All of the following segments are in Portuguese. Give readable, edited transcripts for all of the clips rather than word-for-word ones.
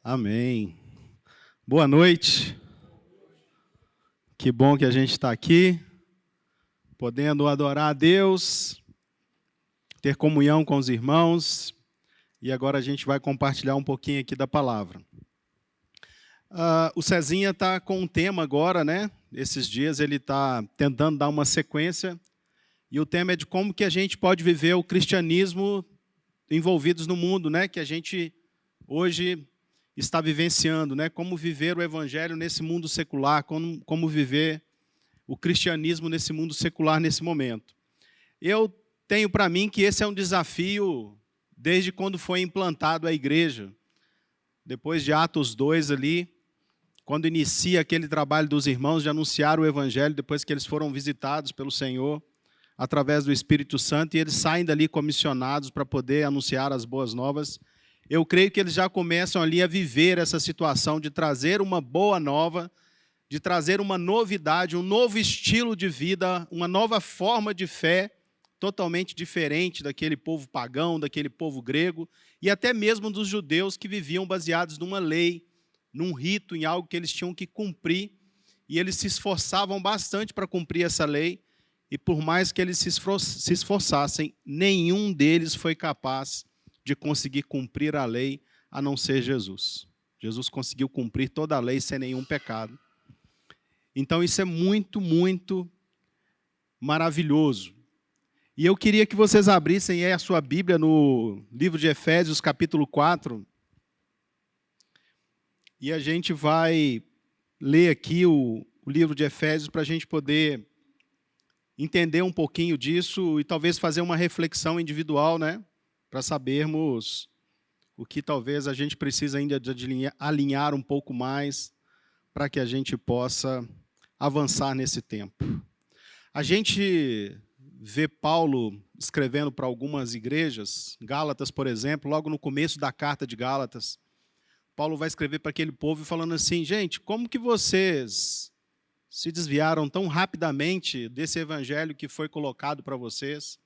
Amém. Boa noite. Que bom que a gente está aqui, podendo adorar a Deus, ter comunhão com os irmãos, e agora a gente vai compartilhar um pouquinho aqui da palavra. O Cezinha está com um tema agora, né? Esses dias ele está tentando dar uma sequência, e o tema é de como que a gente pode viver o cristianismo envolvidos no mundo, né? Que a gente hoje está vivenciando, né? Como viver o evangelho nesse mundo secular, como viver o cristianismo nesse mundo secular nesse momento. Eu tenho para mim que esse é um desafio desde quando foi implantado a igreja, depois de Atos 2 ali, quando inicia aquele trabalho dos irmãos de anunciar o evangelho, depois que eles foram visitados pelo Senhor, através do Espírito Santo, e eles saem dali comissionados para poder anunciar as boas novas. Eu creio que eles já começam ali a viver essa situação de trazer uma boa nova, de trazer uma novidade, um novo estilo de vida, uma nova forma de fé, totalmente diferente daquele povo pagão, daquele povo grego, e até mesmo dos judeus que viviam baseados numa lei, num rito, em algo que eles tinham que cumprir, e eles se esforçavam bastante para cumprir essa lei, e por mais que eles se esforçassem, nenhum deles foi capaz de conseguir cumprir a lei, a não ser Jesus. Jesus conseguiu cumprir toda a lei sem nenhum pecado. Então isso é muito, muito maravilhoso. E eu queria que vocês abrissem aí a sua Bíblia no livro de Efésios, capítulo 4. E a gente vai ler aqui o livro de Efésios para a gente poder entender um pouquinho disso e talvez fazer uma reflexão individual, né? Para sabermos o que talvez a gente precisa ainda de alinhar um pouco mais para que a gente possa avançar nesse tempo. A gente vê Paulo escrevendo para algumas igrejas, Gálatas, por exemplo, logo no começo da carta de Gálatas, Paulo vai escrever para aquele povo falando assim: gente, como que vocês se desviaram tão rapidamente desse evangelho que foi colocado para vocês?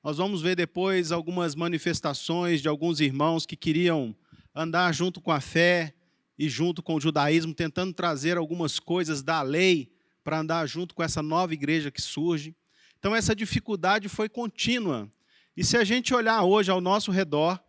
Nós vamos ver depois algumas manifestações de alguns irmãos que queriam andar junto com a fé e junto com o judaísmo, tentando trazer algumas coisas da lei para andar junto com essa nova igreja que surge. Então, essa dificuldade foi contínua. E se a gente olhar hoje ao nosso redor,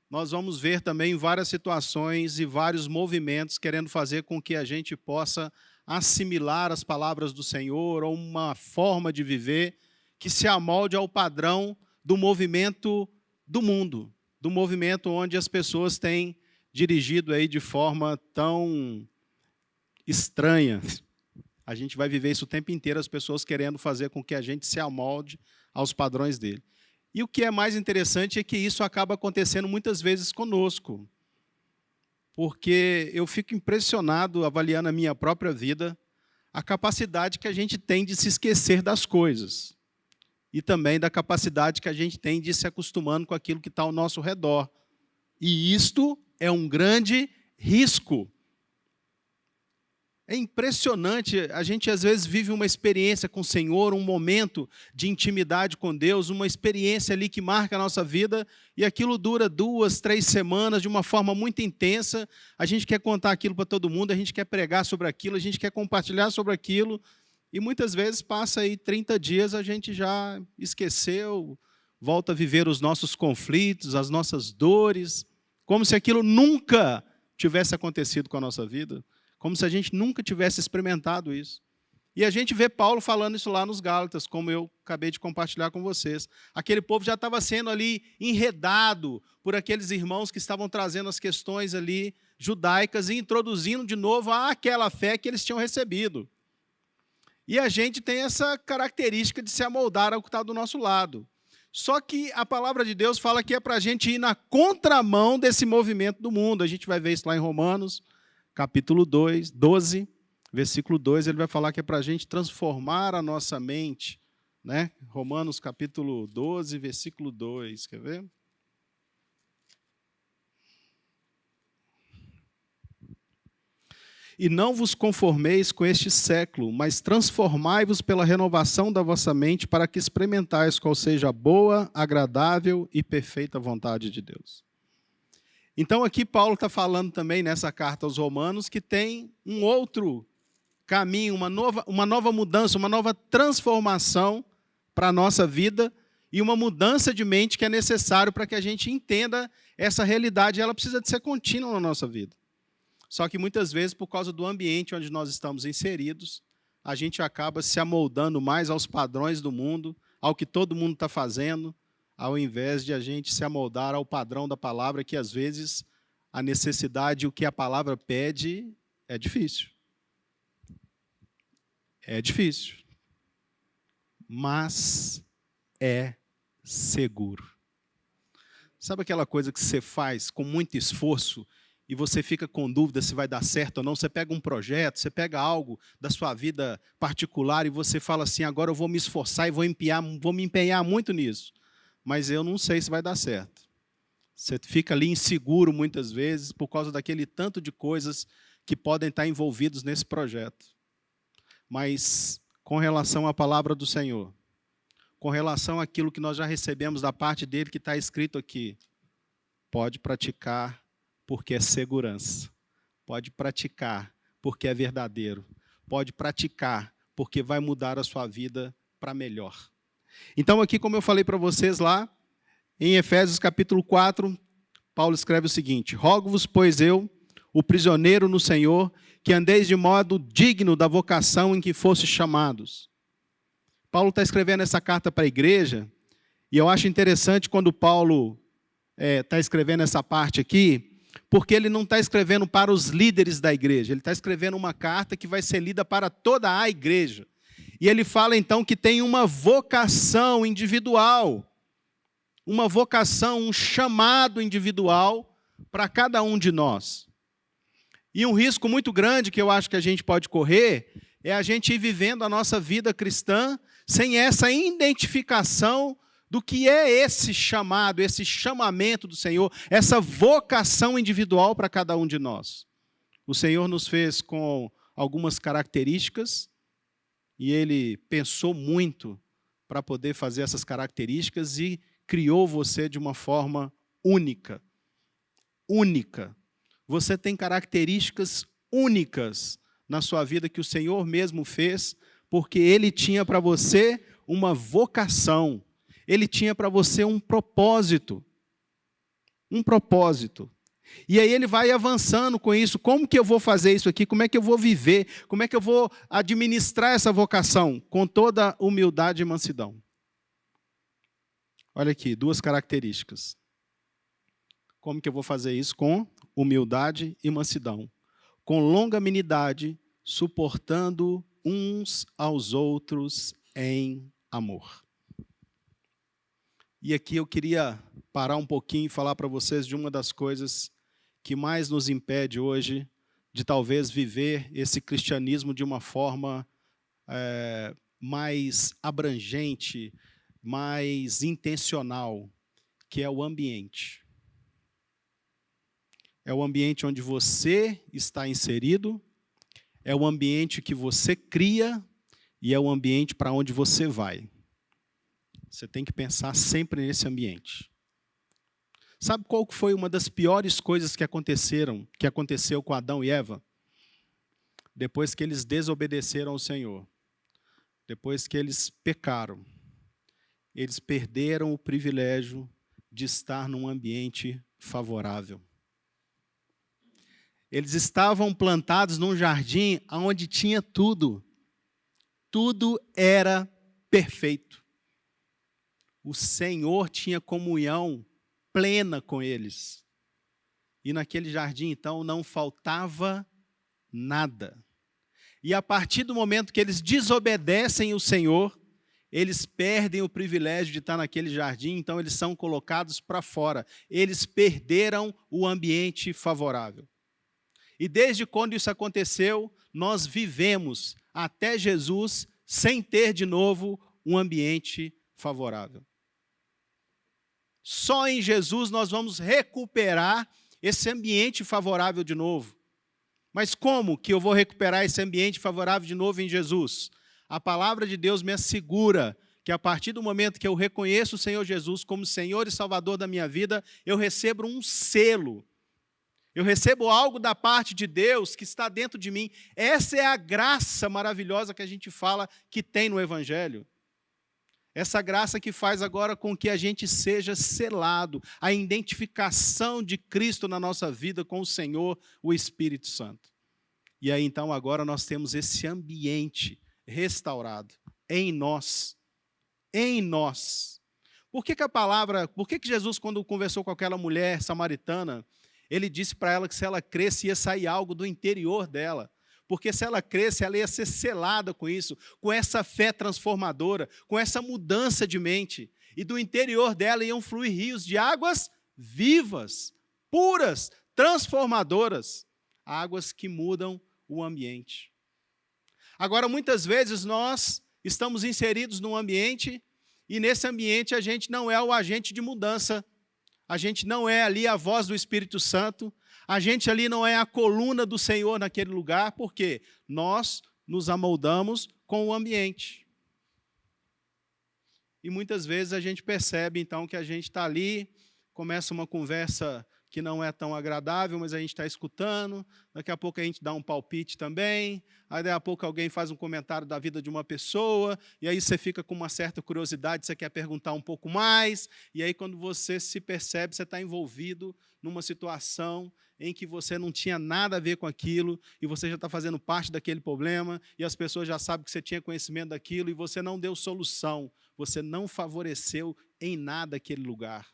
nós vamos ver também várias situações e vários movimentos querendo fazer com que a gente possa assimilar as palavras do Senhor ou uma forma de viver que se amolde ao padrão do movimento do mundo, do movimento onde as pessoas têm dirigido aí de forma tão estranha. A gente vai viver isso o tempo inteiro, as pessoas querendo fazer com que a gente se amolde aos padrões dele. E o que é mais interessante é que isso acaba acontecendo muitas vezes conosco, porque eu fico impressionado, avaliando a minha própria vida, a capacidade que a gente tem de se esquecer das coisas. E também da capacidade que a gente tem de ir se acostumando com aquilo que está ao nosso redor. E isto é um grande risco. É impressionante, a gente às vezes vive uma experiência com o Senhor, um momento de intimidade com Deus, uma experiência ali que marca a nossa vida, e aquilo dura 2, 3 semanas de uma forma muito intensa. A gente quer contar aquilo para todo mundo, a gente quer pregar sobre aquilo, a gente quer compartilhar sobre aquilo, e muitas vezes passa aí 30 dias, a gente já esqueceu, volta a viver os nossos conflitos, as nossas dores, como se aquilo nunca tivesse acontecido com a nossa vida, como se a gente nunca tivesse experimentado isso. E a gente vê Paulo falando isso lá nos Gálatas, como eu acabei de compartilhar com vocês. Aquele povo já estava sendo ali enredado por aqueles irmãos que estavam trazendo as questões ali judaicas e introduzindo de novo aquela fé que eles tinham recebido. E a gente tem essa característica de se amoldar ao que está do nosso lado. Só que a palavra de Deus fala que é para a gente ir na contramão desse movimento do mundo. A gente vai ver isso lá em Romanos, capítulo 12, versículo 2, ele vai falar que é para a gente transformar a nossa mente. Né? Romanos, capítulo 12, versículo 2, quer ver? E não vos conformeis com este século, mas transformai-vos pela renovação da vossa mente, para que experimentais qual seja a boa, agradável e perfeita vontade de Deus. Então aqui Paulo está falando também nessa carta aos Romanos que tem um outro caminho, uma nova mudança, uma nova transformação para a nossa vida e uma mudança de mente que é necessário para que a gente entenda essa realidade. Ela precisa de ser contínua na nossa vida. Só que muitas vezes, por causa do ambiente onde nós estamos inseridos, a gente acaba se amoldando mais aos padrões do mundo, ao que todo mundo está fazendo, ao invés de a gente se amoldar ao padrão da palavra, que às vezes a necessidade, o que a palavra pede, é difícil. É difícil. Mas é seguro. Sabe aquela coisa que você faz com muito esforço e você fica com dúvida se vai dar certo ou não? Você pega um projeto, você pega algo da sua vida particular e você fala assim, agora eu vou me esforçar e vou me empenhar muito nisso. Mas eu não sei se vai dar certo. Você fica ali inseguro muitas vezes por causa daquele tanto de coisas que podem estar envolvidos nesse projeto. Mas com relação à palavra do Senhor, com relação àquilo que nós já recebemos da parte dele que está escrito aqui, pode praticar porque é segurança. Pode praticar porque é verdadeiro. Pode praticar porque vai mudar a sua vida para melhor. Então aqui, como eu falei para vocês lá, em Efésios capítulo 4, Paulo escreve o seguinte: rogo-vos, pois eu, o prisioneiro no Senhor, que andeis de modo digno da vocação em que fostes chamados. Paulo está escrevendo essa carta para a igreja, e eu acho interessante quando Paulo está escrevendo essa parte aqui, porque ele não está escrevendo para os líderes da igreja, ele está escrevendo uma carta que vai ser lida para toda a igreja. E ele fala então que tem uma vocação individual, uma vocação, um chamado individual para cada um de nós. E um risco muito grande que eu acho que a gente pode correr é a gente ir vivendo a nossa vida cristã sem essa identificação do que é esse chamado, esse chamamento do Senhor, essa vocação individual para cada um de nós. O Senhor nos fez com algumas características e Ele pensou muito para poder fazer essas características e criou você de uma forma única. Única. Você tem características únicas na sua vida que o Senhor mesmo fez, porque Ele tinha para você uma vocação. Ele tinha para você um propósito. Um propósito. E aí ele vai avançando com isso. Como que eu vou fazer isso aqui? Como é que eu vou viver? Como é que eu vou administrar essa vocação? Com toda humildade e mansidão. Olha aqui, duas características. Como que eu vou fazer isso? Com humildade e mansidão. Com longanimidade, suportando uns aos outros em amor. E aqui eu queria parar um pouquinho e falar para vocês de uma das coisas que mais nos impede hoje de talvez viver esse cristianismo de uma forma mais abrangente, mais intencional, que é o ambiente. É o ambiente onde você está inserido, é o ambiente que você cria e é o ambiente para onde você vai. Você tem que pensar sempre nesse ambiente. Sabe qual foi uma das piores coisas que aconteceu com Adão e Eva? Depois que eles desobedeceram ao Senhor, depois que eles pecaram, eles perderam o privilégio de estar num ambiente favorável. Eles estavam plantados num jardim onde tinha tudo. Tudo era perfeito. O Senhor tinha comunhão plena com eles. E naquele jardim, então, não faltava nada. E a partir do momento que eles desobedecem o Senhor, eles perdem o privilégio de estar naquele jardim, então eles são colocados para fora. Eles perderam o ambiente favorável. E desde quando isso aconteceu, nós vivemos até Jesus sem ter de novo um ambiente favorável. Só em Jesus nós vamos recuperar esse ambiente favorável de novo. Mas como que eu vou recuperar esse ambiente favorável de novo em Jesus? A palavra de Deus me assegura que a partir do momento que eu reconheço o Senhor Jesus como Senhor e Salvador da minha vida, eu recebo um selo Eu recebo algo da parte de Deus que está dentro de mim. Essa é a graça maravilhosa que a gente fala que tem no Evangelho. Essa graça que faz agora com que a gente seja selado, a identificação de Cristo na nossa vida com o Senhor, o Espírito Santo. E aí, então, agora nós temos esse ambiente restaurado em nós. Em nós. Por que Jesus, quando conversou com aquela mulher samaritana, ele disse para ela que se ela cresce, ia sair algo do interior dela. Porque se ela cresce, ela ia ser selada com isso, com essa fé transformadora, com essa mudança de mente. E do interior dela iam fluir rios de águas vivas, puras, transformadoras. Águas que mudam o ambiente. Agora, muitas vezes, nós estamos inseridos num ambiente e nesse ambiente a gente não é o agente de mudança. A gente não é ali a voz do Espírito Santo, a gente ali não é a coluna do Senhor naquele lugar, porque nós nos amoldamos com o ambiente. E muitas vezes a gente percebe, então, que a gente está ali, começa uma conversa que não é tão agradável, mas a gente está escutando, daqui a pouco a gente dá um palpite também, aí daqui a pouco alguém faz um comentário da vida de uma pessoa, e aí você fica com uma certa curiosidade, você quer perguntar um pouco mais, e aí quando você se percebe, você está envolvido numa situação em que você não tinha nada a ver com aquilo, e você já está fazendo parte daquele problema, e as pessoas já sabem que você tinha conhecimento daquilo, e você não deu solução, você não favoreceu em nada aquele lugar,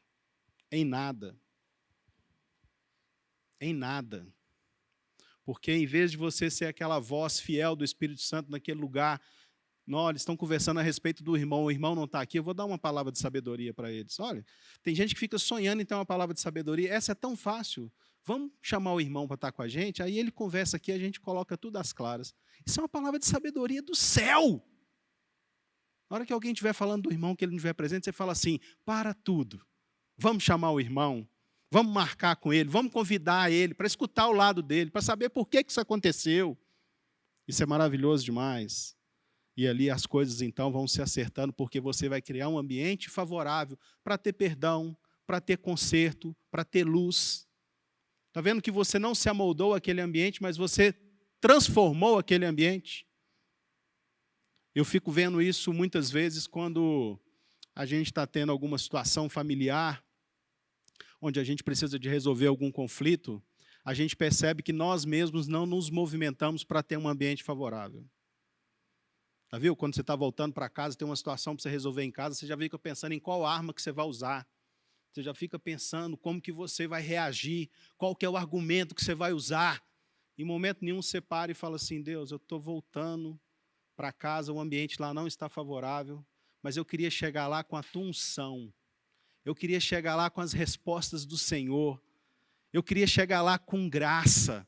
em nada. Em nada. Porque em vez de você ser aquela voz fiel do Espírito Santo naquele lugar, não, eles estão conversando a respeito do irmão, o irmão não está aqui, eu vou dar uma palavra de sabedoria para eles. Olha, tem gente que fica sonhando em ter uma palavra de sabedoria, essa é tão fácil, vamos chamar o irmão para estar com a gente, aí ele conversa aqui, a gente coloca tudo às claras. Isso é uma palavra de sabedoria do céu. Na hora que alguém estiver falando do irmão, que ele não estiver presente, você fala assim, para tudo, vamos chamar o irmão, vamos marcar com ele, vamos convidar ele para escutar o lado dele, para saber por que isso aconteceu. Isso é maravilhoso demais. E ali as coisas, então, vão se acertando, porque você vai criar um ambiente favorável para ter perdão, para ter conserto, para ter luz. Está vendo que você não se amoldou àquele ambiente, mas você transformou aquele ambiente? Eu fico vendo isso muitas vezes quando a gente está tendo alguma situação familiar, onde a gente precisa de resolver algum conflito, a gente percebe que nós mesmos não nos movimentamos para ter um ambiente favorável. Já viu? Quando você está voltando para casa, tem uma situação para você resolver em casa, você já fica pensando em qual arma que você vai usar. Você já fica pensando como que você vai reagir, qual que é o argumento que você vai usar. Em momento nenhum você para e fala assim, Deus, eu estou voltando para casa, o ambiente lá não está favorável, mas eu queria chegar lá com a tua unção. Eu queria chegar lá com as respostas do Senhor. Eu queria chegar lá com graça.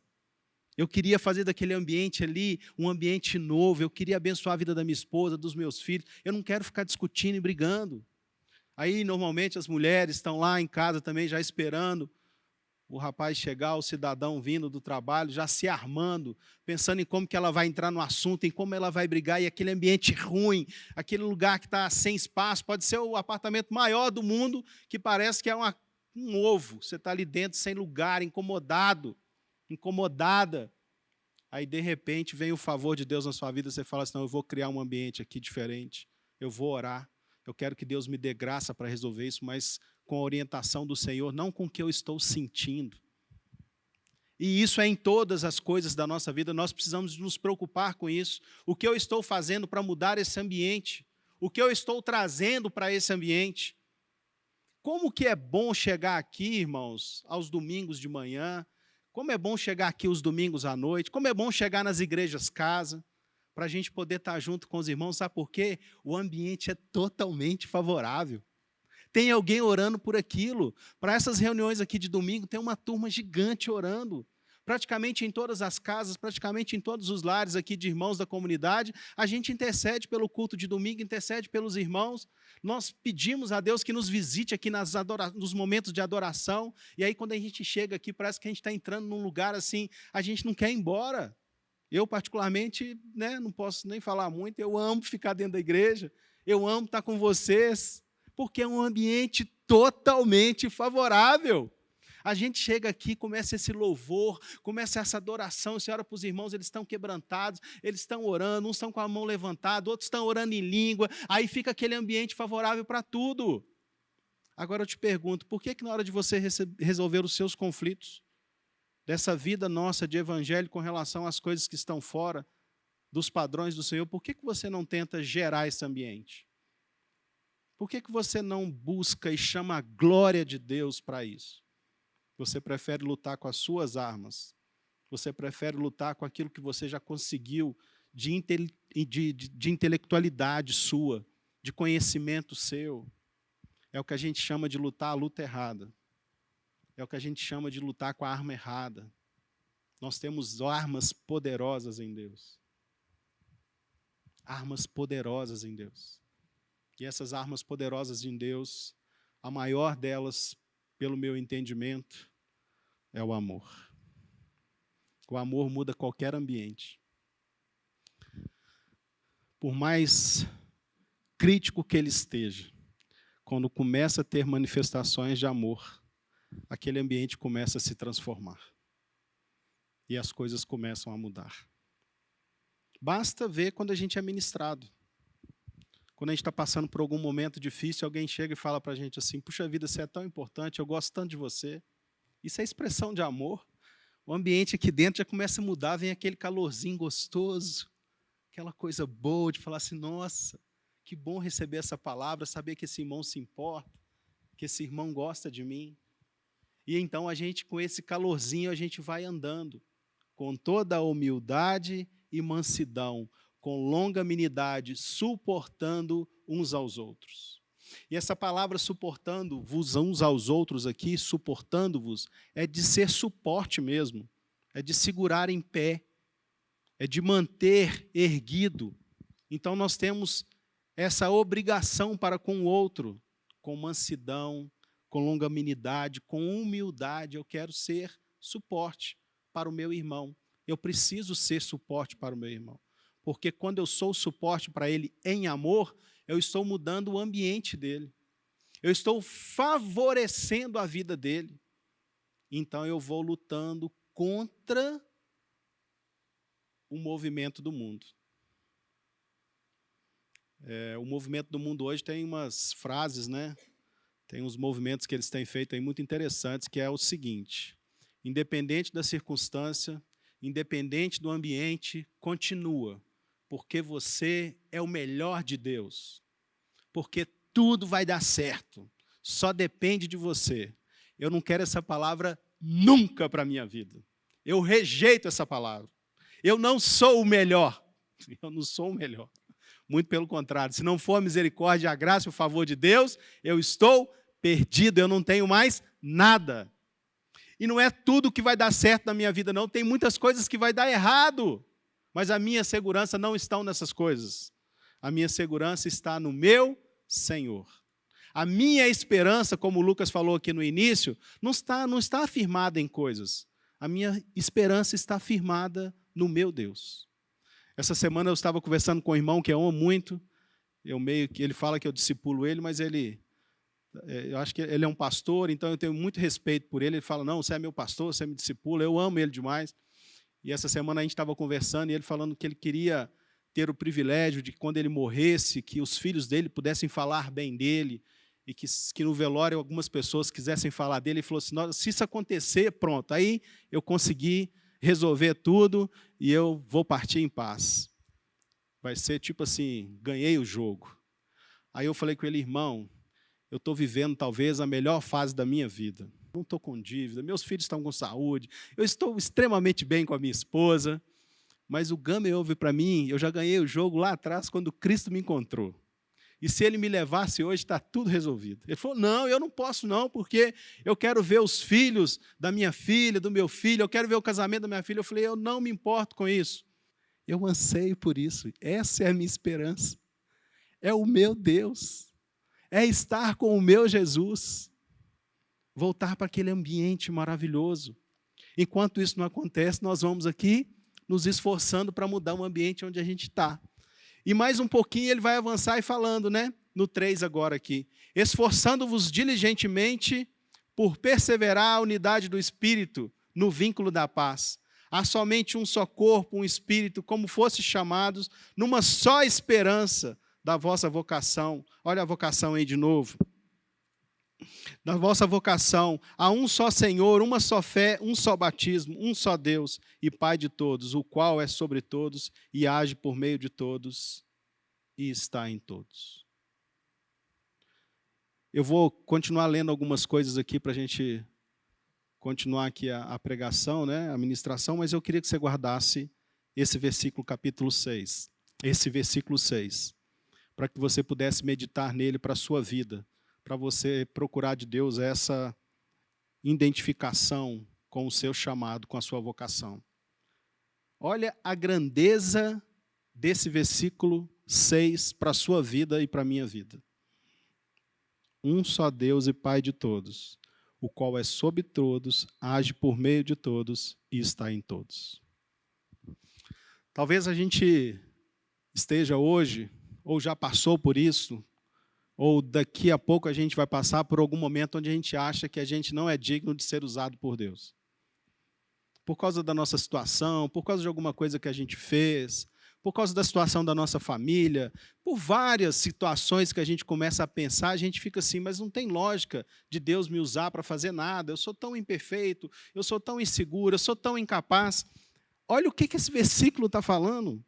Eu queria fazer daquele ambiente ali um ambiente novo. Eu queria abençoar a vida da minha esposa, dos meus filhos. Eu não quero ficar discutindo e brigando. Aí, normalmente, as mulheres estão lá em casa também já esperando o rapaz chegar, o cidadão vindo do trabalho, já se armando, pensando em como que ela vai entrar no assunto, em como ela vai brigar, e aquele ambiente ruim, aquele lugar que está sem espaço, pode ser o apartamento maior do mundo, que parece que é um ovo, você está ali dentro sem lugar, incomodado, incomodada. Aí, de repente, vem o favor de Deus na sua vida, você fala assim, não, eu vou criar um ambiente aqui diferente, eu vou orar, eu quero que Deus me dê graça para resolver isso, mas com a orientação do Senhor, não com o que eu estou sentindo. E isso é em todas as coisas da nossa vida, nós precisamos nos preocupar com isso. O que eu estou fazendo para mudar esse ambiente? O que eu estou trazendo para esse ambiente? Como que é bom chegar aqui, irmãos, aos domingos de manhã, como é bom chegar aqui os domingos à noite, como é bom chegar nas igrejas casa, para a gente poder estar junto com os irmãos, sabe por quê? O ambiente é totalmente favorável. Tem alguém orando por aquilo. Para essas reuniões aqui de domingo, tem uma turma gigante orando. Praticamente em todas as casas, praticamente em todos os lares aqui de irmãos da comunidade, a gente intercede pelo culto de domingo, intercede pelos irmãos. Nós pedimos a Deus que nos visite aqui nos momentos de adoração. E aí, quando a gente chega aqui, parece que a gente está entrando num lugar assim, a gente não quer ir embora. Eu, particularmente, não posso nem falar muito, eu amo ficar dentro da igreja, eu amo estar com vocês, porque é um ambiente totalmente favorável. A gente chega aqui, começa esse louvor, começa essa adoração, você ora para os irmãos, eles estão quebrantados, eles estão orando, uns estão com a mão levantada, outros estão orando em língua, aí fica aquele ambiente favorável para tudo. Agora eu te pergunto, por que na hora de você resolver os seus conflitos, dessa vida nossa de evangelho com relação às coisas que estão fora dos padrões do Senhor, por que você não tenta gerar esse ambiente? Por que você não busca e chama a glória de Deus para isso? Você prefere lutar com as suas armas. Você prefere lutar com aquilo que você já conseguiu de intelectualidade sua, de conhecimento seu. É o que a gente chama de lutar a luta errada. É o que a gente chama de lutar com a arma errada. Nós temos armas poderosas em Deus. Armas poderosas em Deus. E essas armas poderosas em Deus, a maior delas, pelo meu entendimento, é o amor. O amor muda qualquer ambiente. Por mais crítico que ele esteja, quando começa a ter manifestações de amor, aquele ambiente começa a se transformar. E as coisas começam a mudar. Basta ver quando a gente é ministrado. Quando a gente está passando por algum momento difícil, alguém chega e fala para a gente assim, puxa vida, você é tão importante, eu gosto tanto de você. Isso é expressão de amor. O ambiente aqui dentro já começa a mudar, vem aquele calorzinho gostoso, aquela coisa boa de falar assim, nossa, que bom receber essa palavra, saber que esse irmão se importa, que esse irmão gosta de mim. E então a gente, com esse calorzinho, a gente vai andando, com toda a humildade e mansidão, com longanimidade, suportando uns aos outros. E essa palavra suportando-vos uns aos outros aqui, suportando-vos, é de ser suporte mesmo, é de segurar em pé, é de manter erguido. Então nós temos essa obrigação para com o outro, com mansidão, com longanimidade, com humildade. Eu quero ser suporte para o meu irmão. Eu preciso ser suporte para o meu irmão. Porque quando eu sou suporte para ele em amor, eu estou mudando o ambiente dele. Eu estou favorecendo a vida dele. Então eu vou lutando contra o movimento do mundo. O movimento do mundo hoje tem umas frases, né? Tem uns movimentos que eles têm feito aí muito interessantes, que é o seguinte: independente da circunstância, independente do ambiente, continua. Porque você é o melhor de Deus. Porque tudo vai dar certo. Só depende de você. Eu não quero essa palavra nunca para a minha vida. Eu rejeito essa palavra. Eu não sou o melhor. Eu não sou o melhor. Muito pelo contrário. Se não for a misericórdia, a graça e o favor de Deus, eu estou perdido. Eu não tenho mais nada. E não é tudo que vai dar certo na minha vida, não. Tem muitas coisas que vai dar errado. Mas a minha segurança não está nessas coisas. A minha segurança está no meu Senhor. A minha esperança, como o Lucas falou aqui no início, não está afirmada em coisas. A minha esperança está firmada no meu Deus. Essa semana eu estava conversando com um irmão que eu amo muito. Ele fala que eu discipulo ele, mas eu acho que ele é um pastor, então eu tenho muito respeito por ele. Ele fala, não, você é meu pastor, você me discipula, eu amo ele demais. E essa semana a gente estava conversando e ele falando que ele queria ter o privilégio de que quando ele morresse, que os filhos dele pudessem falar bem dele e que no velório algumas pessoas quisessem falar dele. Ele falou assim, se isso acontecer, pronto, aí eu consegui resolver tudo e eu vou partir em paz. Vai ser tipo assim, ganhei o jogo. Aí eu falei com ele, irmão, eu estou vivendo talvez a melhor fase da minha vida. Não estou com dívida, meus filhos estão com saúde, eu estou extremamente bem com a minha esposa, mas o Gama ouve para mim, eu já ganhei o jogo lá atrás quando Cristo me encontrou. E se ele me levasse hoje, está tudo resolvido. Ele falou, não, eu não posso não, porque eu quero ver os filhos da minha filha, do meu filho, eu quero ver o casamento da minha filha. Eu falei, eu não me importo com isso. Eu anseio por isso, essa é a minha esperança. É o meu Deus, é estar com o meu Jesus. Voltar para aquele ambiente maravilhoso. Enquanto isso não acontece, nós vamos aqui nos esforçando para mudar o ambiente onde a gente está. E mais um pouquinho ele vai avançar e falando, né? No 3 agora aqui. Esforçando-vos diligentemente por perseverar a unidade do Espírito no vínculo da paz. Há somente um só corpo, um Espírito, como fosse chamados, numa só esperança da vossa vocação. Olha a vocação aí de novo. Da vossa vocação, há um só Senhor, uma só fé, um só batismo, um só Deus e Pai de todos, o qual é sobre todos e age por meio de todos e está em todos. Eu vou continuar lendo algumas coisas aqui para a gente continuar aqui a pregação, né, a ministração, mas eu queria que você guardasse esse versículo, capítulo 6, esse versículo 6, para que você pudesse meditar nele para a sua vida, para você procurar de Deus essa identificação com o seu chamado, com a sua vocação. Olha a grandeza desse versículo 6 para a sua vida e para a minha vida. Um só Deus e Pai de todos, o qual é sobre todos, age por meio de todos e está em todos. Talvez a gente esteja hoje, ou já passou por isso, ou daqui a pouco a gente vai passar por algum momento onde a gente acha que a gente não é digno de ser usado por Deus. Por causa da nossa situação, por causa de alguma coisa que a gente fez, por causa da situação da nossa família, por várias situações que a gente começa a pensar, a gente fica assim, mas não tem lógica de Deus me usar para fazer nada, eu sou tão imperfeito, eu sou tão inseguro, eu sou tão incapaz. Olha o que esse versículo está falando.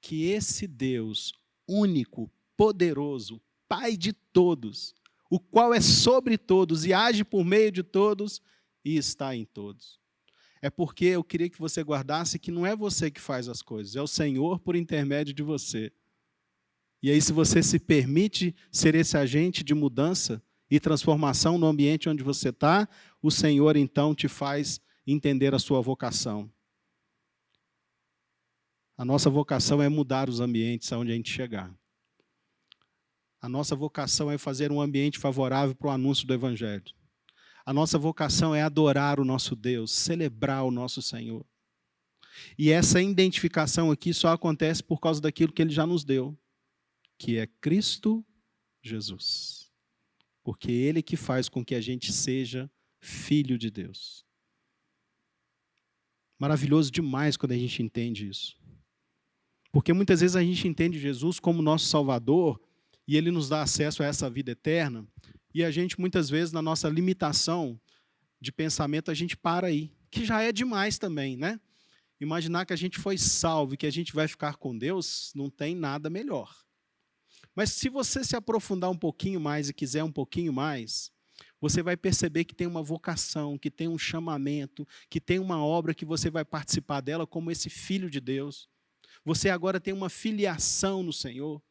Que esse Deus único, poderoso, Pai de todos, o qual é sobre todos e age por meio de todos e está em todos. É porque eu queria que você guardasse que não é você que faz as coisas, é o Senhor por intermédio de você. E aí, se você se permite ser esse agente de mudança e transformação no ambiente onde você está, o Senhor então te faz entender a sua vocação. A nossa vocação é mudar os ambientes aonde a gente chegar. A nossa vocação é fazer um ambiente favorável para o anúncio do Evangelho. A nossa vocação é adorar o nosso Deus, celebrar o nosso Senhor. E essa identificação aqui só acontece por causa daquilo que Ele já nos deu, que é Cristo Jesus. Porque é Ele que faz com que a gente seja filho de Deus. Maravilhoso demais quando a gente entende isso. Porque muitas vezes a gente entende Jesus como nosso Salvador e Ele nos dá acesso a essa vida eterna, e a gente, muitas vezes, na nossa limitação de pensamento, a gente para aí, que já é demais também, né? Imaginar que a gente foi salvo e que a gente vai ficar com Deus, não tem nada melhor. Mas se você se aprofundar um pouquinho mais e quiser um pouquinho mais, você vai perceber que tem uma vocação, que tem um chamamento, que tem uma obra que você vai participar dela como esse filho de Deus. Você agora tem uma filiação no Senhor.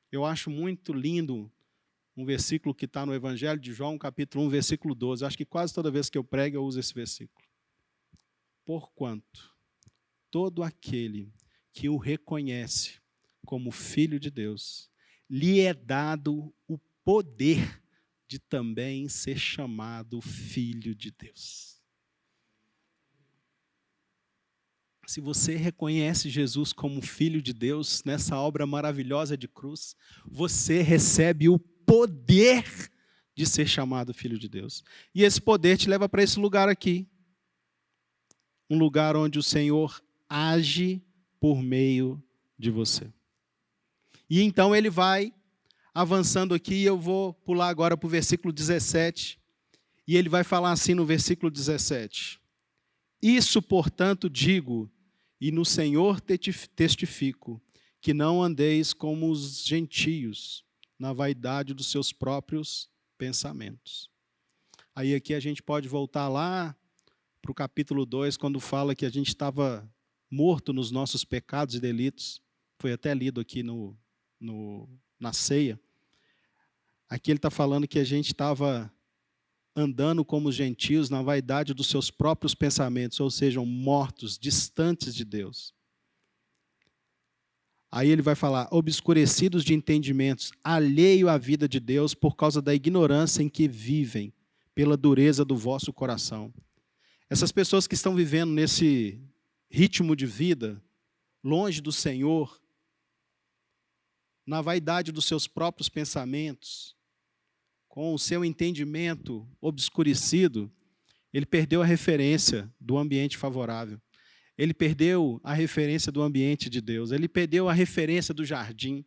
Eu acho muito lindo um versículo que está no Evangelho de João, capítulo 1, versículo 12. Acho que quase toda vez que eu prego, eu uso esse versículo. Porquanto todo aquele que o reconhece como Filho de Deus, lhe é dado o poder de também ser chamado Filho de Deus. Se você reconhece Jesus como Filho de Deus, nessa obra maravilhosa de cruz, você recebe o poder de ser chamado Filho de Deus. E esse poder te leva para esse lugar aqui. Um lugar onde o Senhor age por meio de você. E então ele vai avançando aqui, eu vou pular agora para o versículo 17, e ele vai falar assim no versículo 17. Isso, portanto, digo, e no Senhor testifico, que não andeis como os gentios, na vaidade dos seus próprios pensamentos. Aí aqui a gente pode voltar lá para o capítulo 2, quando fala que a gente estava morto nos nossos pecados e delitos. Foi até lido aqui na ceia. Aqui ele está falando que a gente estava andando como os gentios na vaidade dos seus próprios pensamentos, ou seja, mortos, distantes de Deus. Aí ele vai falar, obscurecidos de entendimentos, alheio à vida de Deus por causa da ignorância em que vivem, pela dureza do vosso coração. Essas pessoas que estão vivendo nesse ritmo de vida, longe do Senhor, na vaidade dos seus próprios pensamentos, com o seu entendimento obscurecido, ele perdeu a referência do ambiente favorável. Ele perdeu a referência do ambiente de Deus. Ele perdeu a referência do jardim.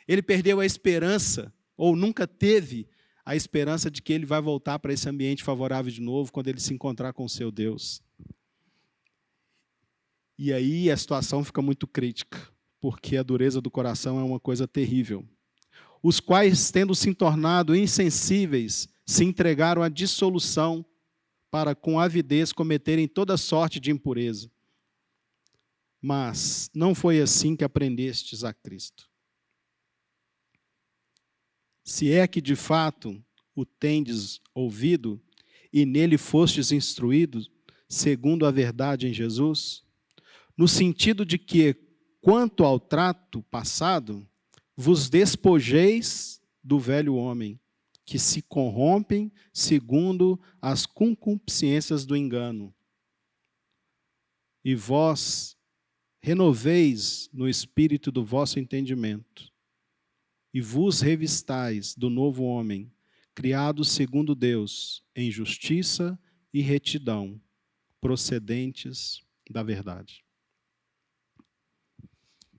Ele perdeu a esperança, ou nunca teve a esperança de que ele vai voltar para esse ambiente favorável de novo quando ele se encontrar com o seu Deus. E aí a situação fica muito crítica, porque a dureza do coração é uma coisa terrível. Os quais, tendo se tornado insensíveis, se entregaram à dissolução para com avidez cometerem toda sorte de impureza. Mas não foi assim que aprendestes a Cristo. Se é que de fato o tendes ouvido e nele fostes instruídos, segundo a verdade em Jesus, no sentido de que, quanto ao trato passado, vos despojeis do velho homem, que se corrompem segundo as concupiscências do engano. E vós renoveis no espírito do vosso entendimento, e vos revistais do novo homem, criado segundo Deus, em justiça e retidão, procedentes da verdade.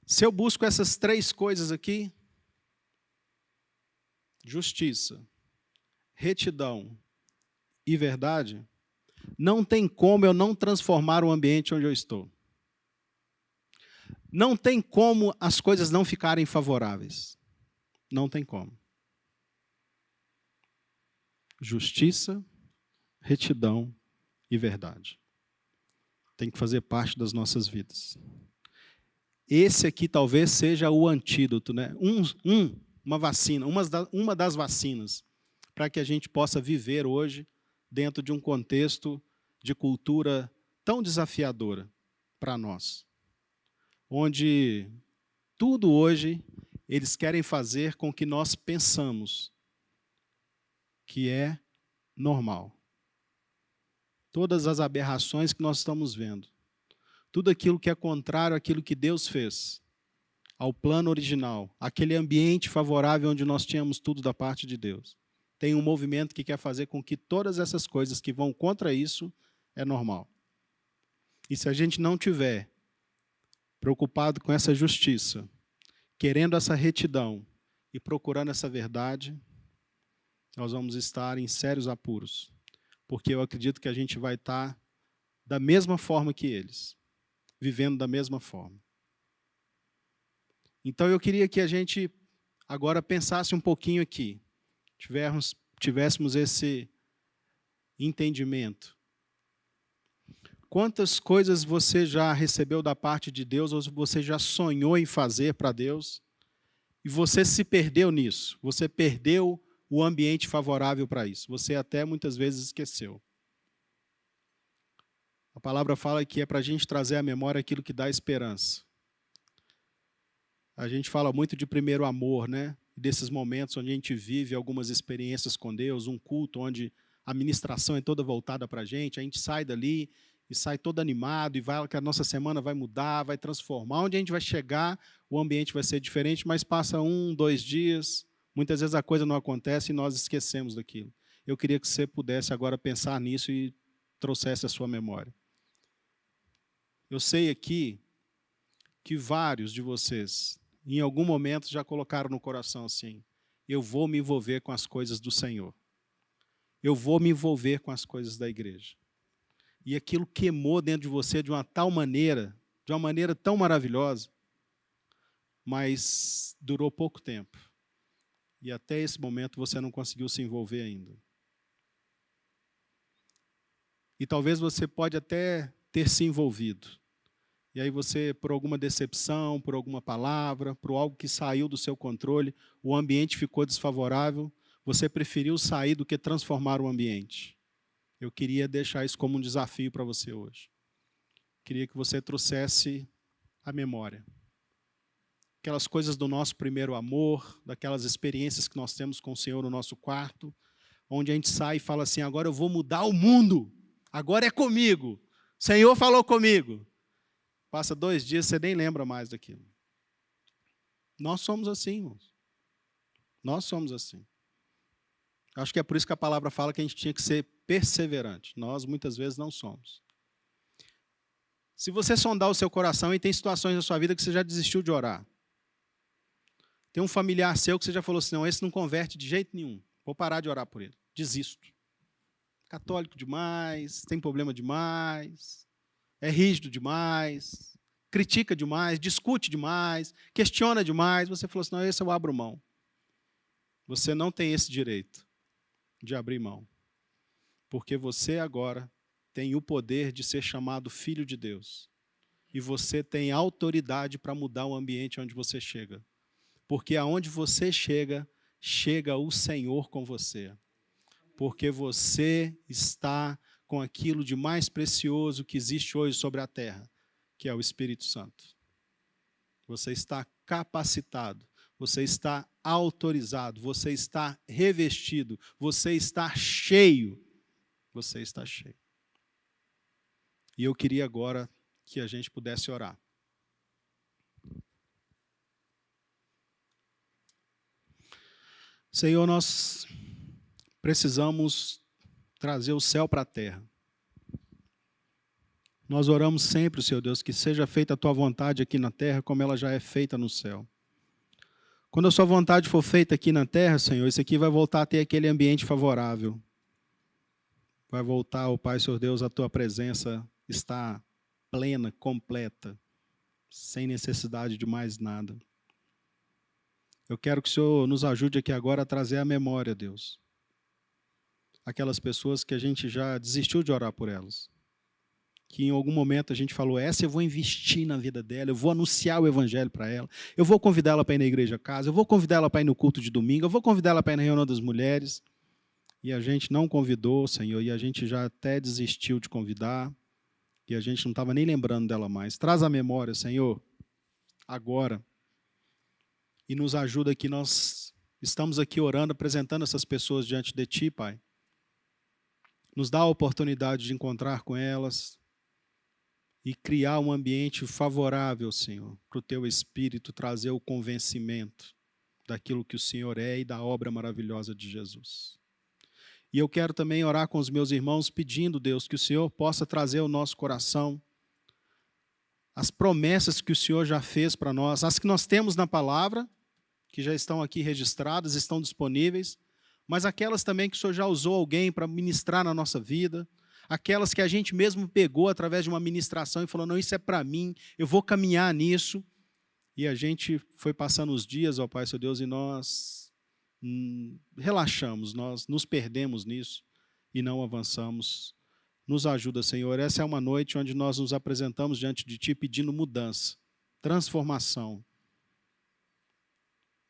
Se eu busco essas três coisas aqui, justiça, retidão e verdade, não tem como eu não transformar o ambiente onde eu estou. Não tem como as coisas não ficarem favoráveis. Não tem como. Justiça, retidão e verdade. Tem que fazer parte das nossas vidas. Esse aqui talvez seja o antídoto, né? Uma vacina, uma das vacinas, para que a gente possa viver hoje dentro de um contexto de cultura tão desafiadora para nós. Onde tudo hoje eles querem fazer com que nós pensamos que é normal. Todas as aberrações que nós estamos vendo, tudo aquilo que é contrário àquilo que Deus fez, ao plano original, aquele ambiente favorável onde nós tínhamos tudo da parte de Deus. Tem um movimento que quer fazer com que todas essas coisas que vão contra isso é normal. E se a gente não tiver preocupado com essa justiça, querendo essa retidão e procurando essa verdade, nós vamos estar em sérios apuros, porque eu acredito que a gente vai estar da mesma forma que eles, vivendo da mesma forma. Então eu queria que a gente agora pensasse um pouquinho aqui, tivéssemos esse entendimento. Quantas coisas você já recebeu da parte de Deus, ou você já sonhou em fazer para Deus, e você se perdeu nisso, você perdeu o ambiente favorável para isso, você até muitas vezes esqueceu. A palavra fala que é para a gente trazer à memória aquilo que dá esperança. A gente fala muito de primeiro amor, né? Desses momentos onde a gente vive algumas experiências com Deus, um culto onde a ministração é toda voltada para a gente sai dali e sai todo animado, e vai que a nossa semana vai mudar, vai transformar. Onde a gente vai chegar, o ambiente vai ser diferente, mas passa 1, 2 dias, muitas vezes a coisa não acontece e nós esquecemos daquilo. Eu queria que você pudesse agora pensar nisso e trouxesse a sua memória. Eu sei aqui que vários de vocês, em algum momento, já colocaram no coração assim: eu vou me envolver com as coisas do Senhor. Eu vou me envolver com as coisas da igreja. E aquilo queimou dentro de você de uma tal maneira, de uma maneira tão maravilhosa, mas durou pouco tempo. E até esse momento você não conseguiu se envolver ainda. E talvez você pode até ter se envolvido. E aí você, por alguma decepção, por alguma palavra, por algo que saiu do seu controle, o ambiente ficou desfavorável, você preferiu sair do que transformar o ambiente. Eu queria deixar isso como um desafio para você hoje. Queria que você trouxesse a memória. Aquelas coisas do nosso primeiro amor, daquelas experiências que nós temos com o Senhor no nosso quarto, onde a gente sai e fala assim: agora eu vou mudar o mundo, agora é comigo, o Senhor falou comigo. Passa 2 dias, você nem lembra mais daquilo. Nós somos assim, irmãos. Nós somos assim. Acho que é por isso que a palavra fala que a gente tinha que ser perseverante. Nós, muitas vezes, não somos. Se você sondar o seu coração e tem situações na sua vida que você já desistiu de orar, tem um familiar seu que você já falou assim, não, esse não converte de jeito nenhum, vou parar de orar por ele, desisto. Católico demais, tem problema demais, é rígido demais, critica demais, discute demais, questiona demais, você falou assim, não, esse eu abro mão. Você não tem esse direito de abrir mão, porque você agora tem o poder de ser chamado filho de Deus, e você tem autoridade para mudar o ambiente onde você chega, porque aonde você chega, chega o Senhor com você, porque você está com aquilo de mais precioso que existe hoje sobre a terra, que é o Espírito Santo. Você está capacitado, você está autorizado, você está revestido, você está cheio. Você está cheio. E eu queria agora que a gente pudesse orar. Senhor, nós precisamos trazer o céu para a terra. Nós oramos sempre, Senhor Deus, que seja feita a Tua vontade aqui na terra, como ela já é feita no céu. Quando a Sua vontade for feita aqui na terra, Senhor, isso aqui vai voltar a ter aquele ambiente favorável. Vai voltar, ó Pai, Senhor Deus, a Tua presença está plena, completa, sem necessidade de mais nada. Eu quero que o Senhor nos ajude aqui agora a trazer à memória, Deus, aquelas pessoas que a gente já desistiu de orar por elas, que em algum momento a gente falou, essa eu vou investir na vida dela, eu vou anunciar o evangelho para ela, eu vou convidar ela para ir na igreja casa, eu vou convidar ela para ir no culto de domingo, eu vou convidar ela para ir na reunião das mulheres, e a gente não convidou, Senhor, e a gente já até desistiu de convidar, e a gente não estava nem lembrando dela mais. Traz à memória, Senhor, agora, e nos ajuda que nós estamos aqui orando, apresentando essas pessoas diante de Ti, Pai. Nos dá a oportunidade de encontrar com elas e criar um ambiente favorável, Senhor, para o Teu Espírito trazer o convencimento daquilo que o Senhor é e da obra maravilhosa de Jesus. E eu quero também orar com os meus irmãos, pedindo, Deus, que o Senhor possa trazer ao nosso coração as promessas que o Senhor já fez para nós, as que nós temos na palavra, que já estão aqui registradas, estão disponíveis, mas aquelas também que o Senhor já usou alguém para ministrar na nossa vida, aquelas que a gente mesmo pegou através de uma ministração e falou, não, isso é para mim, eu vou caminhar nisso. E a gente foi passando os dias, ó Pai, seu Deus, e nós relaxamos, nós nos perdemos nisso e não avançamos. Nos ajuda, Senhor. Essa é uma noite onde nós nos apresentamos diante de Ti pedindo mudança, transformação.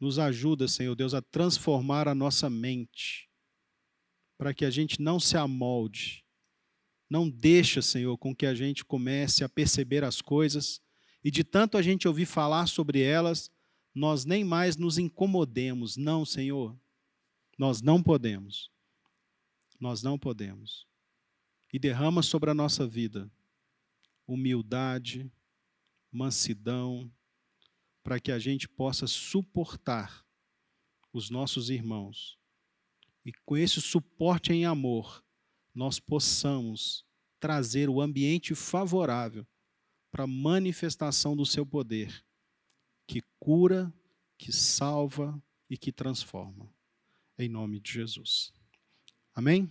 Nos ajuda, Senhor Deus, a transformar a nossa mente, para que a gente não se amolde. Não deixa, Senhor, com que a gente comece a perceber as coisas e de tanto a gente ouvir falar sobre elas, nós nem mais nos incomodemos. Não, Senhor, nós não podemos. Nós não podemos. E derrama sobre a nossa vida humildade, mansidão, para que a gente possa suportar os nossos irmãos. E com esse suporte em amor, nós possamos trazer o ambiente favorável para a manifestação do seu poder, que cura, que salva e que transforma. Em nome de Jesus. Amém?